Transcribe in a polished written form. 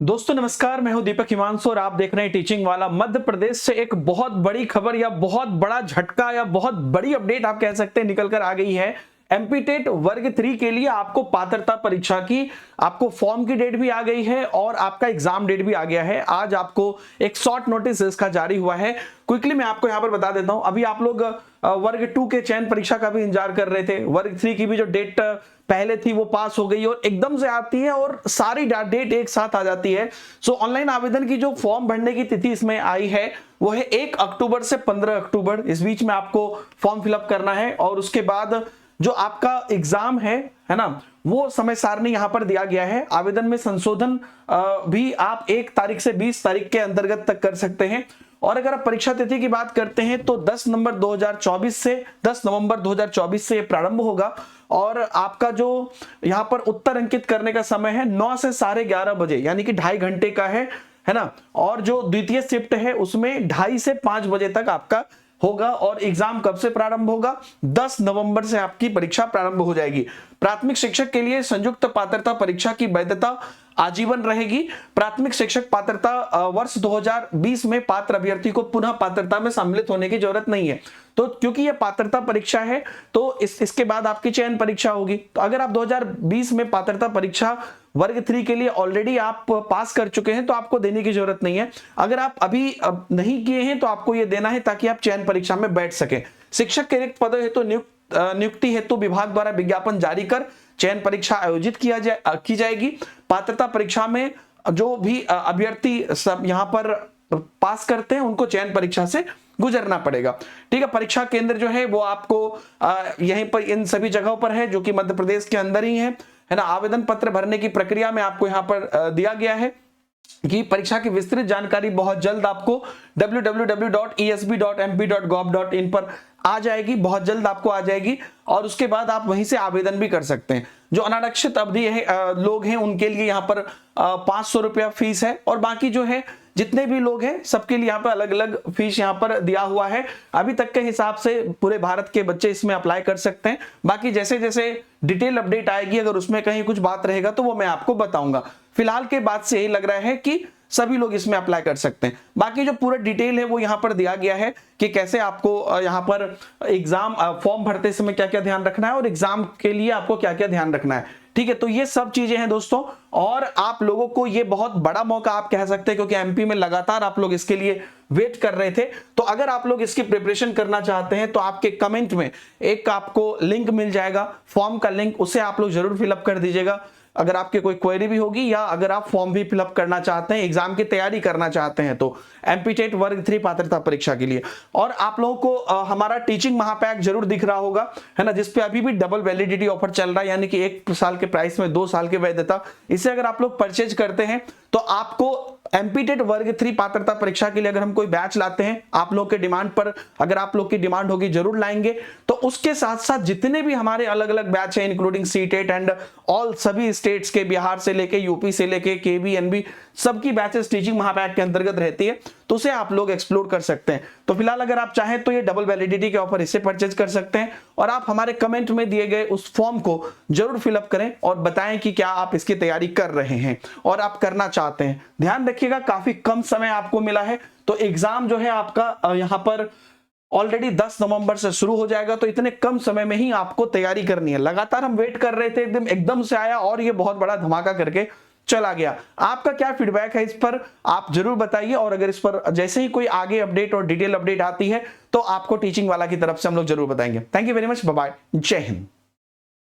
दोस्तों नमस्कार, मैं हूं दीपक हिमांशु और आप देख रहे हैं टीचिंग वाला। मध्य प्रदेश से एक बहुत बड़ी खबर या बहुत बड़ा झटका या बहुत बड़ी अपडेट आप कह सकते हैं निकल कर आ गई है। एमपी टेट वर्ग 3 के लिए आपको पात्रता परीक्षा की आपको फॉर्म की डेट भी आ गई है और आपका एग्जाम डेट भी आ गया है। आज आपको एक शॉर्ट नोटिस इसका जारी हुआ है। क्विकली मैं आपको यहां पर बता देता हूं। अभी आप लोग वर्ग 2 के चयन परीक्षा का भी इंतजार कर रहे थे। वर्ग 3 की भी जो डेट पहले थी वो पास हो गई और एकदम से आती है और सारी डेट एक साथ आ जाती है। सो ऑनलाइन आवेदन की जो फॉर्म भरने की तिथि इसमें आई है वो है 1 अक्टूबर से 15 अक्टूबर। इस बीच में आपको फॉर्म फिलअप करना है और उसके बाद जो आपका एग्जाम है ना, वो समय सारणी यहां पर दिया गया है। आवेदन में संशोधन भी आप 1 तारीख से 20 तारीख के अंतर्गत तक कर सकते हैं। और अगर आप परीक्षा तिथि की बात करते हैं तो 10 नवंबर 2024 से प्रारंभ होगा और आपका जो यहां पर उत्तर अंकित करने का समय है 9 से 11:30 बजे, यानी कि 2.5 घंटे का है ना। और जो द्वितीय शिफ्ट है उसमें 2:30 से 5 बजे तक आपका होगा। और एग्जाम कब से प्रारंभ होगा? 10 नवंबर से आपकी परीक्षा प्रारंभ हो जाएगी। प्राथमिक शिक्षक के लिए संयुक्त पात्रता परीक्षा की वैधता आजीवन रहेगी। प्राथमिक शिक्षक पात्रता वर्ष 2020 में पात्र अभ्यर्थी को पुनः पात्रता में सम्मिलित होने की जरूरत नहीं है। तो क्योंकि यह पात्रता परीक्षा है तो इसके बाद आपकी चयन परीक्षा होगी। तो अगर आप 2020 में पात्रता परीक्षा वर्ग 3 के लिए ऑलरेडी आप पास कर चुके हैं तो आपको देने की जरूरत नहीं है। अगर आप अभी नहीं किए हैं तो आपको यह देना है ताकि आप चयन परीक्षा में बैठ सके। शिक्षक के रिक्त पदों हेतु नियुक्ति हेतु विभाग द्वारा विज्ञापन जारी कर चयन परीक्षा आयोजित की जाएगी। पात्रता परीक्षा में जो भी अभ्यर्थी सब यहां पर पास करते हैं उनको चयन परीक्षा से गुजरना पड़ेगा। ठीक है, परीक्षा केंद्र जो है वो आपको यहीं पर इन सभी जगहों पर है जो कि मध्य प्रदेश के अंदर ही है ना। आवेदन पत्र भरने की प्रक्रिया में आपको यहां पर दिया गया है कि परीक्षा की विस्तृत जानकारी बहुत जल्द आपको www.esb.mp.gov.in पर आ जाएगी, बहुत जल्द आपको आ जाएगी और उसके बाद आप वहीं से आवेदन भी कर सकते हैं। जो अनारक्षित अवधि है लोग हैं उनके लिए यहाँ पर 500 रुपया फीस है और बाकी जो है जितने भी लोग हैं सबके लिए यहाँ पर अलग अलग फीस यहाँ पर दिया हुआ है। अभी तक के हिसाब से पूरे भारत के बच्चे इसमें अप्लाई कर सकते हैं। बाकी जैसे जैसे डिटेल अपडेट आएगी अगर उसमें कहीं कुछ बात रहेगा तो वो मैं आपको बताऊंगा। फिलहाल के बाद से यही लग रहा है कि सभी लोग इसमें अप्लाई कर सकते हैं। बाकी जो पूरा डिटेल है वो यहाँ पर दिया गया है कि कैसे आपको यहाँ पर एग्जाम फॉर्म भरते समय क्या क्या ध्यान रखना है और एग्जाम के लिए आपको क्या क्या ध्यान रखना है। ठीक है, तो ये सब चीजें हैं दोस्तों और आप लोगों को ये बहुत बड़ा मौका आप कह सकते हैं क्योंकि एमपी में लगातार आप लोग इसके लिए वेट कर रहे थे। तो अगर आप लोग इसकी प्रिपरेशन करना चाहते हैं तो आपके कमेंट में एक आपको लिंक मिल जाएगा, फॉर्म का लिंक, उसे आप लोग जरूर फिलअप कर दीजिएगा। अगर आपके कोई क्वेरी भी होगी या अगर आप फॉर्म भी फिलअप करना चाहते हैं, एग्जाम की तैयारी करना चाहते हैं तो एमपी टेट वर्ग 3 पात्रता परीक्षा के लिए। और आप लोगों को हमारा टीचिंग महापैक जरूर दिख रहा होगा है ना, जिसपे अभी भी डबल वैलिडिटी ऑफर चल रहा है, यानी कि 1 साल के प्राइस में 2 साल की वैधता। इसे अगर आप लोग परचेज करते हैं तो आपको एमपी टेट वर्ग 3 पात्रता परीक्षा के लिए अगर हम कोई बैच लाते हैं आप लोग के डिमांड पर, अगर आप लोग की डिमांड होगी जरूर लाएंगे। तो उसके साथ साथ जितने भी हमारे अलग अलग बैच हैं including CTET and all सभी स्टेट्स के, बिहार से लेके यूपी से लेके केबी एनबी सबकी बैचेस टीचिंग महापैक के अंतर्गत रहती है, तो उसे आप लोग एक्सप्लोर कर सकते हैं। तो फिलहाल अगर आप चाहें तो ये डबल वैलिडिटी के ऑफर इससे परचेज कर सकते हैं और आप हमारे कमेंट में दिए गए उस फॉर्म को जरूर फिलअप करें और बताएं कि क्या आप इसकी तैयारी कर रहे हैं और आप करना चाहते हैं। ध्यान रखिएगा काफी कम समय आपको मिला है, तो एग्जाम जो है आपका यहाँ पर ऑलरेडी 10 नवंबर से शुरू हो जाएगा। तो इतने कम समय में ही आपको तैयारी करनी है। लगातार हम वेट कर रहे थे, एकदम से आया और ये बहुत बड़ा धमाका करके चला गया। आपका क्या फीडबैक है इस पर आप जरूर बताइए और अगर इस पर जैसे ही कोई आगे अपडेट और डिटेल अपडेट आती है तो आपको टीचिंग वाला की तरफ से हम लोग जरूर बताएंगे। Thank you very much, bye bye, जय हिंद।